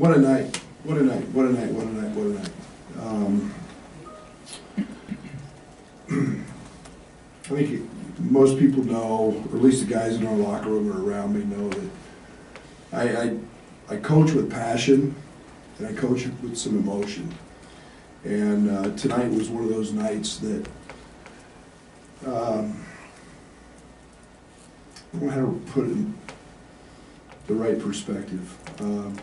What a night. What a night. What a night. What a night. What a night. I think most people know, or at least the guys in our locker room or around me know that I coach with passion and I coach with some emotion. And tonight was one of those nights that I don't know how to put it in the right perspective.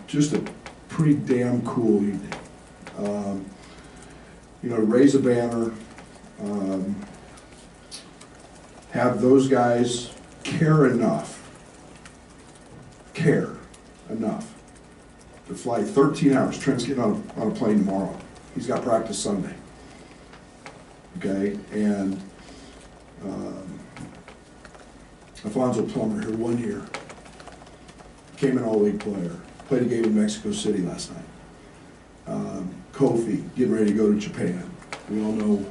Just a pretty damn cool evening. You know, raise a banner, have those guys care enough to fly 13 hours. Trent's getting on a plane tomorrow. He's got practice Sunday. Okay, and Alfonso Plummer here 1 year. Came in all-league player. Played a game in Mexico City last night. Kofi getting ready to go to Japan. We all know,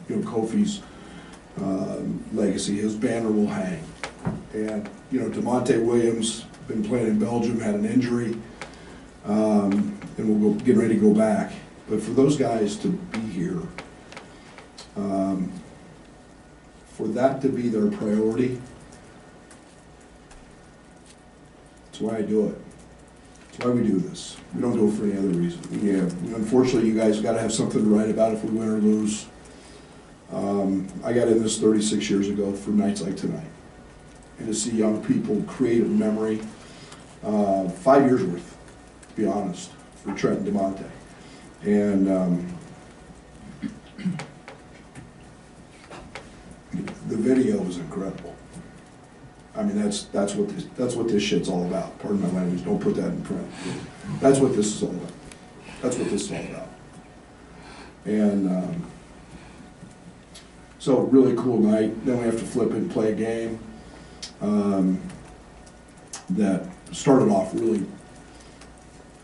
Kofi's legacy. His banner will hang. And DeMonte Williams been playing in Belgium, had an injury, and we'll get ready to go back. But for those guys to be here, for that to be their priority, that's why I do it. That's why we do this. We don't do it for any other reason. Yeah, unfortunately, you guys got to have something to write about if we win or lose. I got in this 36 years ago for nights like tonight, and to see young people create a memory, 5 years worth, to be honest, for Trent and DeMonte. And the video was incredible. I mean, that's what this shit's all about. Pardon my language. Don't put that in print. That's what this is all about. That's what this is all about. And so really cool night. Then we have to flip it and play a game that started off really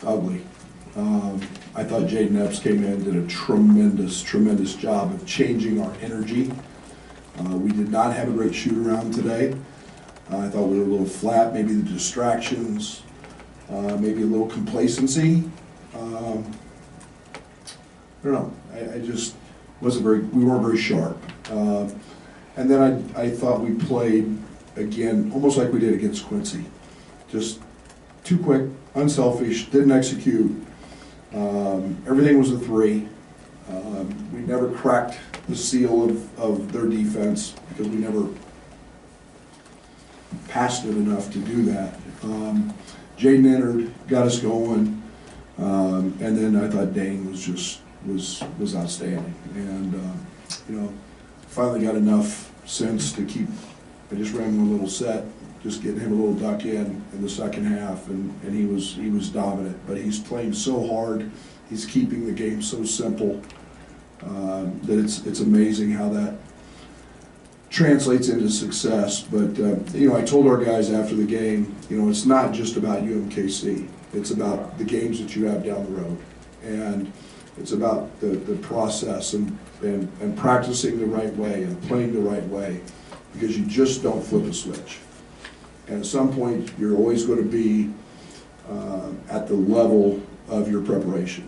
ugly. I thought Jaden Epps came in and did a tremendous job of changing our energy. We did not have a great shoot-around today. I thought we were a little flat, maybe the distractions, maybe a little complacency. I don't know, I just we weren't very sharp. And then I thought we played, again, almost like we did against Quincy. Just too quick, unselfish, didn't execute. Everything was a three. We never cracked the seal of their defense because we never passionate enough to do that. Jaden entered, got us going, and then I thought Dane was outstanding, and finally got enough sense to keep. I just ran one little set, just getting him a little duck in the second half, and he was dominant. But he's playing so hard, he's keeping the game so simple that it's amazing how that translates into success. But I told our guys after the game, it's not just about UMKC. It's about the games that you have down the road, and it's about the process and practicing the right way and playing the right way, because you just don't flip a switch. And at some point, you're always going to be at the level of your preparation.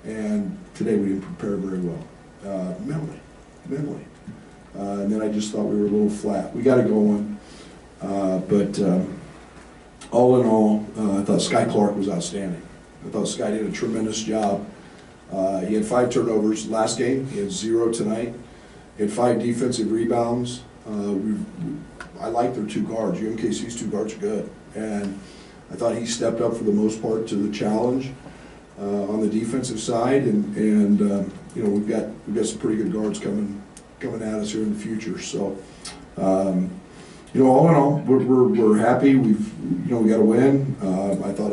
And today we didn't prepare very well, mentally. And then I just thought we were a little flat. We got it going, but all in all, I thought Sky Clark was outstanding. I thought Sky did a tremendous job. He had 5 turnovers last game. He had 0 tonight. He had 5 defensive rebounds. I like their 2 guards. UMKC's 2 guards are good, and I thought he stepped up for the most part to the challenge on the defensive side. And we've got some pretty good guards coming at us here in the future. So, all in all, we're happy. We got a win. I thought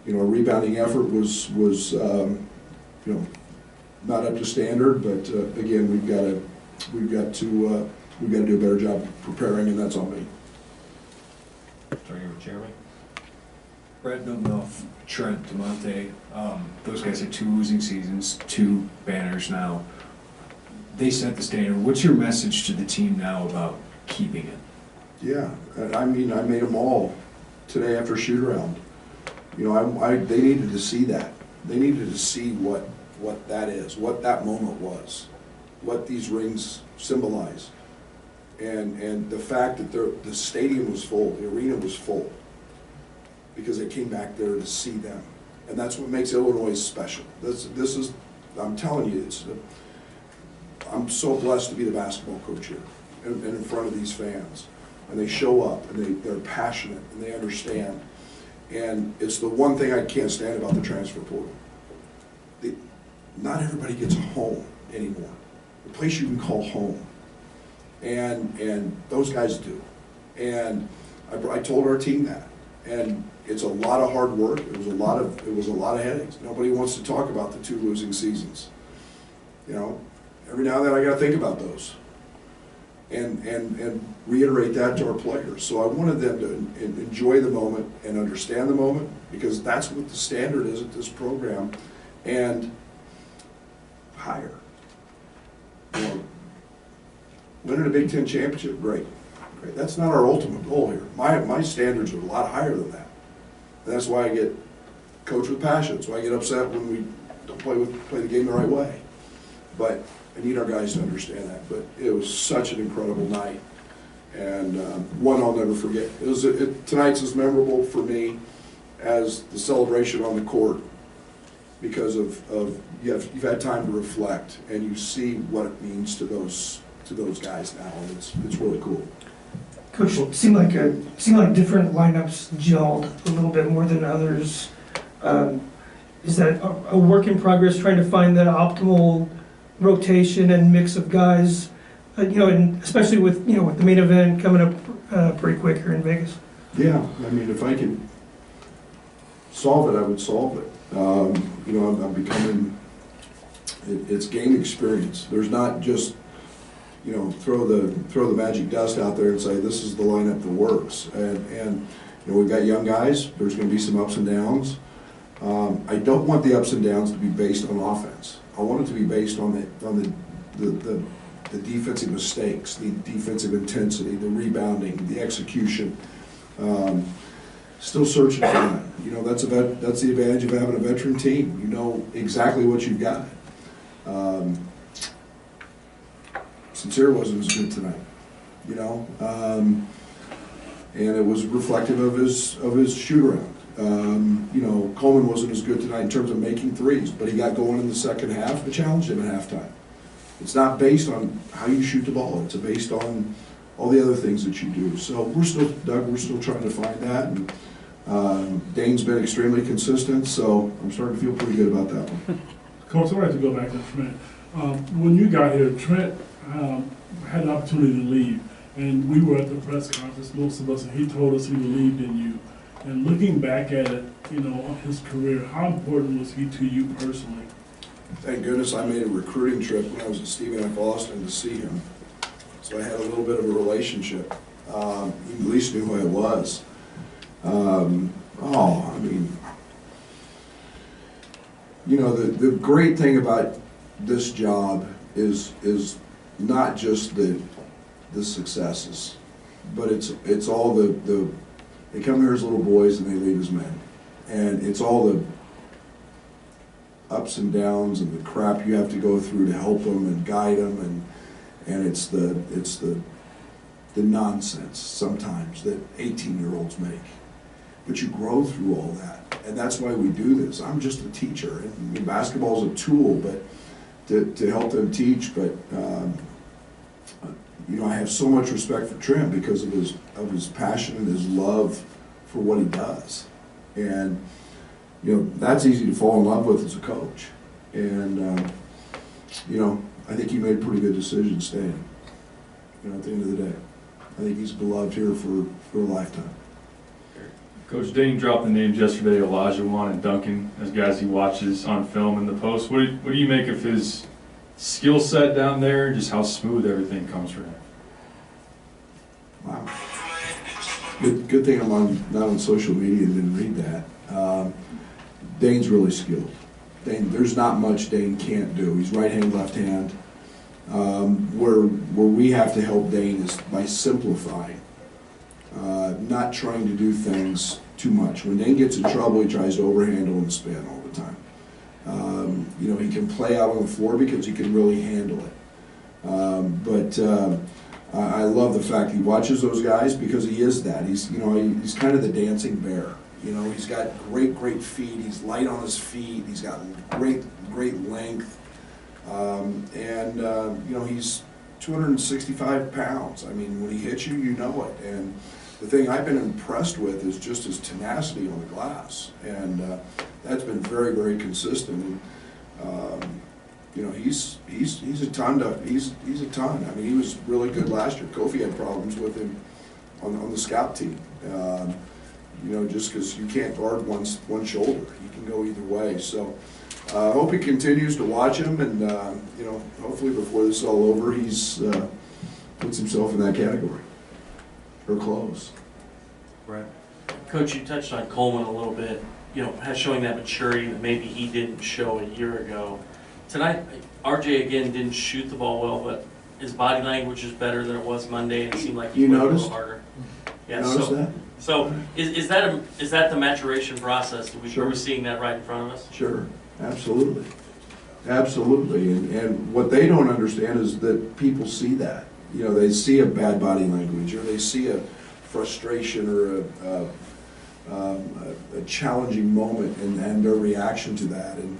our rebounding effort was not up to standard, but again, we've got to do a better job preparing, and that's on me. Starting with Jeremy. Brad, building off Trent, DeMonte, those guys had 2 losing seasons, 2 banners now. They set the standard. What's your message to the team now about keeping it? Yeah, I mean, I made them all today after shoot around. You know, they needed to see that. They needed to see what that is, what that moment was, what these rings symbolize. And the fact that the stadium was full, the arena was full, because they came back there to see them. And that's what makes Illinois special. This is, I'm telling you, I'm so blessed to be the basketball coach here and in front of these fans. And they show up and they're passionate and they understand. And it's the one thing I can't stand about the transfer portal. Not everybody gets a home anymore. The place you can call home. And those guys do. And I told our team that. And it's a lot of hard work. It was a lot of headaches. Nobody wants to talk about the 2 losing seasons. You know, every now and then I got to think about those, and reiterate that to our players. So I wanted them to enjoy the moment and understand the moment, because that's what the standard is at this program, and higher. You know, winning a Big Ten championship, great. That's not our ultimate goal here. My standards are a lot higher than that. And that's why I get coach with passion. That's why I get upset when we don't play the game the right way. But I need our guys to understand that. But it was such an incredible night, and one I'll never forget. Tonight's as memorable for me as the celebration on the court, because of you've had time to reflect and you see what it means to those guys now, and it's really cool. Coach, it seemed like different lineups gelled a little bit more than others. Is that a work in progress, trying to find that optimal rotation and mix of guys? You know, and especially with the main event coming up pretty quick here in Vegas. Yeah, I mean, if I could solve it, I would solve it. You know, I'm becoming. It's game experience. There's not just, you know, throw the magic dust out there and say this is the lineup that works. And you know, we've got young guys. There's going to be some ups and downs. I don't want the ups and downs to be based on offense. I want it to be based on the defensive mistakes, the defensive intensity, the rebounding, the execution. Still searching for that. You know, that's the advantage of having a veteran team. You know exactly what you've got. Sincere wasn't as good tonight, you know, and it was reflective of his shoot around. You know, Coleman wasn't as good tonight in terms of making threes, but he got going in the second half and challenged him at halftime. It's not based on how you shoot the ball; it's based on all the other things that you do. So we're still trying to find that. And Dane's been extremely consistent, so I'm starting to feel pretty good about that one. Coach, I'd like to go back to Trent. When you got here, Trent had an opportunity to leave, and we were at the press conference, most of us, and he told us he believed in you. And looking back at it, you know, on his career, how important was he to you personally? Thank goodness I made a recruiting trip when I was at Stephen F. Austin to see him. So I had a little bit of a relationship. He at least knew who I was. I mean, you know, the great thing about this job is not just the successes, but it's all they come here as little boys and they leave as men, and it's all the ups and downs and the crap you have to go through to help them and guide them, and it's the nonsense sometimes that 18-year-olds make. But you grow through all that, and that's why we do this. I'm just a teacher, and basketball's a tool, but to help them teach. But you know, I have so much respect for Trent because of his passion and his love for what he does, and you know, that's easy to fall in love with as a coach. And you know, I think he made a pretty good decision staying. You know, at the end of the day, I think he's beloved here for a lifetime. Coach Dane dropped the names yesterday, Olajuwon and Duncan, as guys he watches on film in the post. What do you make of his skill set down there, and just how smooth everything comes for him? Wow. Good thing I'm not on social media and didn't read that. Dane's really skilled. There's not much Dane can't do. He's right hand, left hand. Where we have to help Dane is by simplifying. Not trying to do things too much. When Dane gets in trouble, he tries to overhandle and spin all the time. You know, he can play out on the floor because he can really handle it. I love the fact he watches those guys because he is that. He's, you know, he's kind of the dancing bear. You know, he's got great feet. He's light on his feet. He's got great length. You know, he's 265 pounds. I mean, when he hits you, you know it. And the thing I've been impressed with is just his tenacity on the glass. And that's been very consistent. And, you know, he's a ton. He's a ton. I mean, he was really good last year. Kofi had problems with him on the scout team. You know, just because you can't guard one shoulder, he can go either way. So I hope he continues to watch him, and you know, hopefully before this is all over, he's puts himself in that category or close. Right. Coach, you touched on Coleman a little bit, you know, showing that maturity that maybe he didn't show a year ago. Tonight, RJ again didn't shoot the ball well, but his body language is better than it was Monday, and it seemed like he played a little harder. Yeah, Notice that? So is that the maturation process? Sure. Are we seeing that right in front of us? Sure, absolutely. Absolutely. And what they don't understand is that people see that. You know, they see a bad body language, or they see a frustration or a challenging moment and their reaction to that. And,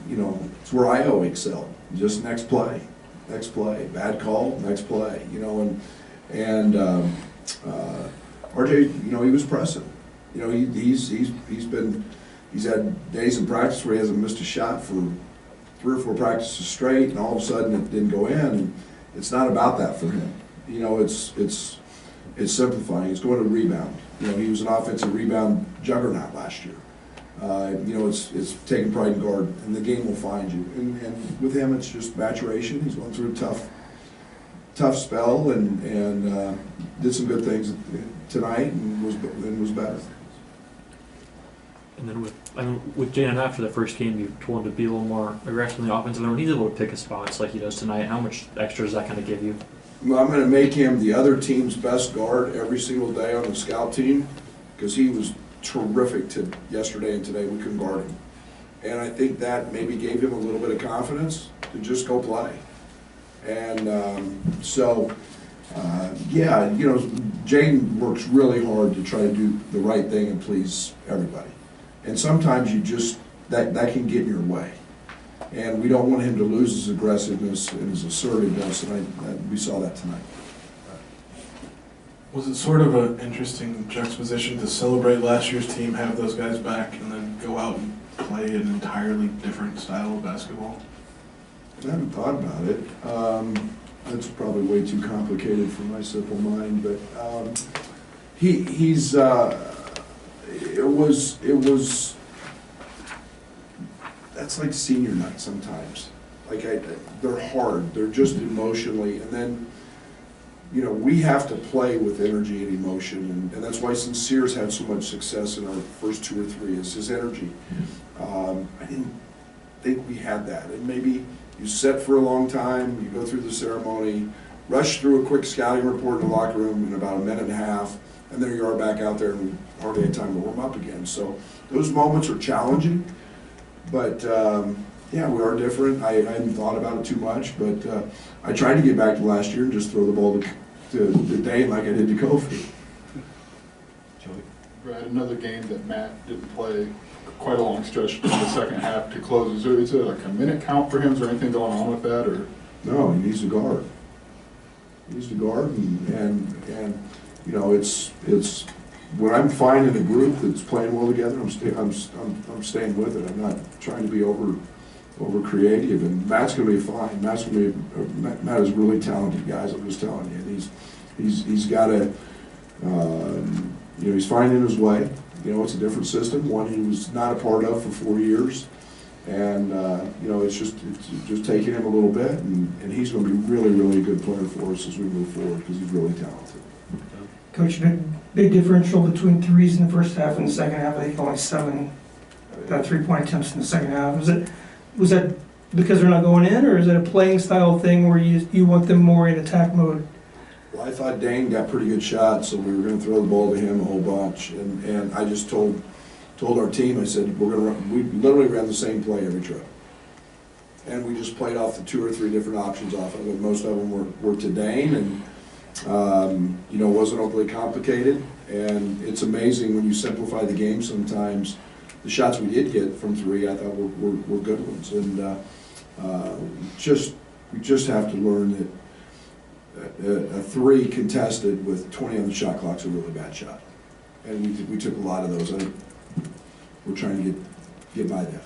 you know, it's where I excel. Just next play, bad call, next play, you know, and RJ, you know, he was pressing. You know, he's had days in practice where he hasn't missed a shot for 3 or 4 practices straight, and all of a sudden it didn't go in. And it's not about that for him. You know, it's simplifying. It's going to rebound. You know, he was an offensive rebound juggernaut last year. You know, it's taking pride in guard, and the game will find you. And with him, it's just maturation. He's going through a tough spell, and did some good things tonight, and was better. And then with Jalen after the first game, you told him to be a little more aggressive in the offense. And then when he's able to pick his spots like he does tonight, how much extra does that kind of give you? Well, I'm going to make him the other team's best guard every single day on the scout team, because he was terrific yesterday and today. We couldn't guard him. And I think that maybe gave him a little bit of confidence to just go play. And yeah, you know, Jaden works really hard to try to do the right thing and please everybody. And sometimes you just, that can get in your way. And we don't want him to lose his aggressiveness and his assertiveness, and we saw that tonight. Was it sort of an interesting juxtaposition to celebrate last year's team, have those guys back, and then go out and play an entirely different style of basketball? I haven't thought about it. That's probably way too complicated for my simple mind, but that's like senior night sometimes. Like they're hard, they're just emotionally, and then, you know, we have to play with energy and emotion, and that's why Sincere's had so much success in our first 2 or 3, is his energy. I didn't think we had that, and maybe you sit for a long time, you go through the ceremony, rush through a quick scouting report in the locker room in about a minute and a half, and there you are back out there and hardly had time to warm up again. So those moments are challenging, but yeah, we are different. I hadn't thought about it too much, but I tried to get back to last year and just throw the ball to Dane like I did to Kofi. Joey? Brad, another game that Matt didn't play quite a long stretch in the second half to close. Is there like a minute count for him? Is there anything going on with that, or? No, he needs to guard. He needs to guard, and you know, it's when I'm finding a group that's playing well together, I'm staying with it. I'm not trying to be over creative, and Matt's going to be fine. Matt is really talented, guys. I'm just telling you, he's got a you know, he's finding his way. You know, it's a different system, one he was not a part of for 4 years, and you know, it's just taking him a little bit, and he's going to be really a good player for us as we move forward, because he's really talented. Coach, big differential between threes in the first half and the second half. I think only 7 3-point attempts in the second half. Was that because they're not going in, or is it a playing style thing where you want them more in attack mode Well, I thought Dane got pretty good shots, so we were gonna throw the ball to him a whole bunch, and I just told our team, I said, we're gonna run, we literally ran the same play every trip. And we just played off the 2 or 3 different options off of it. Most of them were to Dane, and, you know, it wasn't overly complicated. And it's amazing when you simplify the game sometimes. The shots we did get from 3, I thought were good ones. And we just have to learn that a 3 contested with 20 on the shot clock's a really bad shot. And we took a lot of those. I think we're trying to get by that.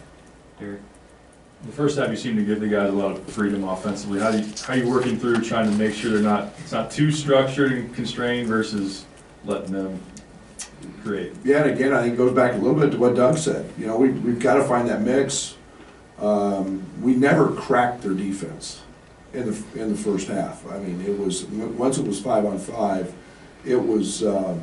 Derek? The first half, you seem to give the guys a lot of freedom offensively. How are you working through trying to make sure it's not too structured and constrained versus letting them create? Yeah, and again, I think it goes back a little bit to what Doug said. You know, we've got to find that mix. We never cracked their defense in the first half. I mean, it was once it was 5-on-5, it was, and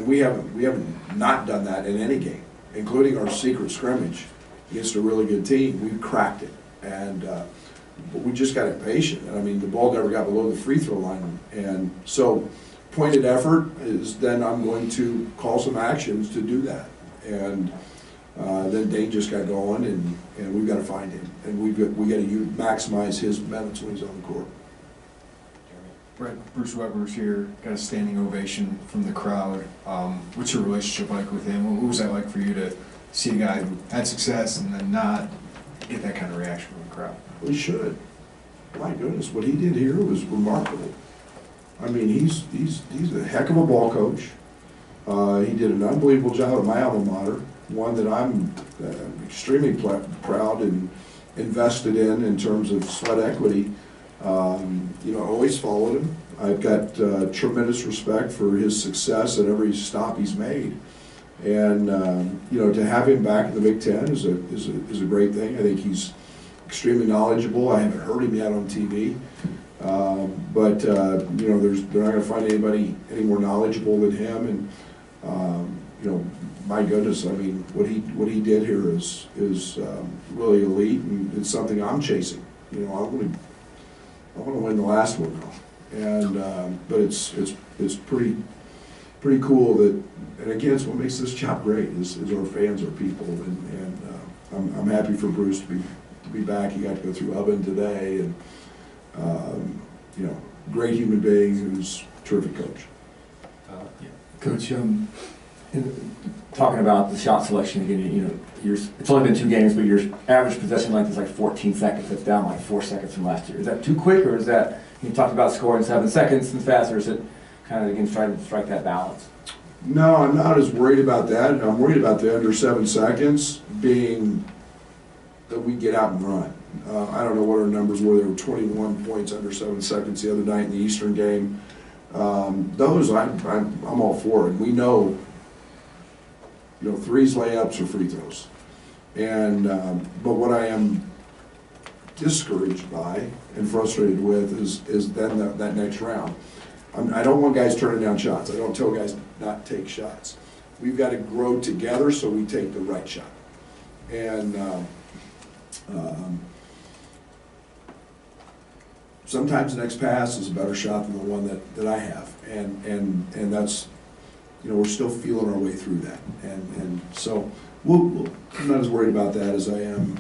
we haven't not done that in any game, including our secret scrimmage against a really good team. We cracked it, and but we just got impatient. I mean, the ball never got below the free throw line, and so pointed effort is then I'm going to call some actions to do that, and then Dane just got going, and we've got to find him, and we got to maximize his minutes when he's on the court. Brett, Bruce Weber's here, got a standing ovation from the crowd. What's your relationship like with him? What was that like for you to see a guy who had success and then not get that kind of reaction from the crowd? We should. My goodness, what he did here was remarkable. I mean, he's a heck of a ball coach. He did an unbelievable job at my alma mater, one that I'm extremely proud and invested in terms of sweat equity. You know, I always followed him. I've got tremendous respect for his success at every stop he's made. And you know, to have him back in the Big Ten is a great thing. I think he's extremely knowledgeable. I haven't heard him yet on TV, but you know, they're not going to find anybody any more knowledgeable than him. And you know, my goodness, I mean, what he did here is really elite, and it's something I'm chasing. You know, I want to win the last one now, and but it's pretty cool that. And again, it's what makes this job great is our fans, our people, and I'm happy for Bruce to be back. He got to go through Oven today, and you know, great human being who's a terrific coach. Coach, talking about the shot selection again, you know, it's only been 2 games, but your average possession length is like 14 seconds. That's down like 4 seconds from last year. Is that too quick, or is that, you talked about scoring 7 seconds and faster, or is it kind of, again, trying to strike that balance? No, I'm not as worried about that. I'm worried about the under 7 seconds being that we get out and run. I don't know what our numbers were. There were 21 points under 7 seconds the other night in the Eastern game. Those I'm all for it. We know, you know, threes, layups, or free throws. And but what I am discouraged by and frustrated with is then that next round. I don't want guys turning down shots. I don't tell guys not to take shots. We've got to grow together so we take the right shot. And sometimes the next pass is a better shot than the one that I have. And that's, you know, we're still feeling our way through that. And so I'm not as worried about that as I am,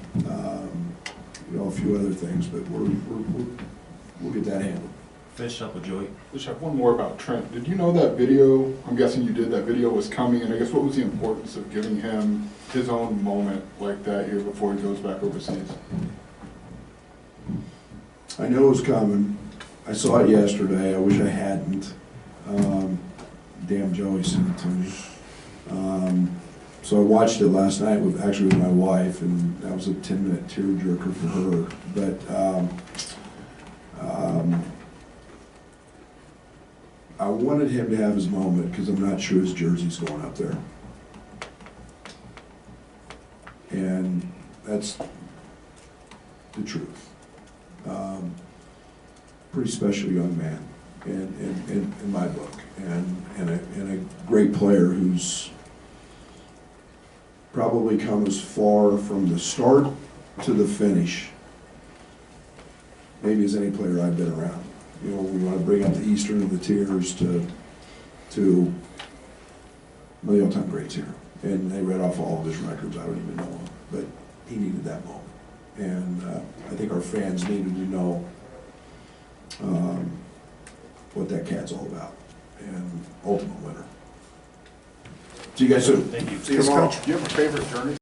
you know, a few other things, but we'll get that handled. Finish up with Joey. Just have one more about Trent. Did you know that video, I'm guessing you did, that video was coming, and I guess what was the importance of giving him his own moment like that here before he goes back overseas? I know it was coming. I saw it yesterday. I wish I hadn't. Damn Joey sent it to me. So I watched it last night with my wife, and that was a 10-minute tearjerker for her. But I wanted him to have his moment because I'm not sure his jersey's going up there. And that's the truth. Pretty special young man in my book, and a great player who's probably come as far from the start to the finish maybe as any player I've been around. you know, we want to bring up the Eastern of the tiers to the all-time greats here. And they read off all of his records, I don't even know him, but he needed that moment. And I think our fans needed to know what that cat's all about, and ultimate winner. See you guys soon. Thank you. See you tomorrow. Do you have a favorite journey?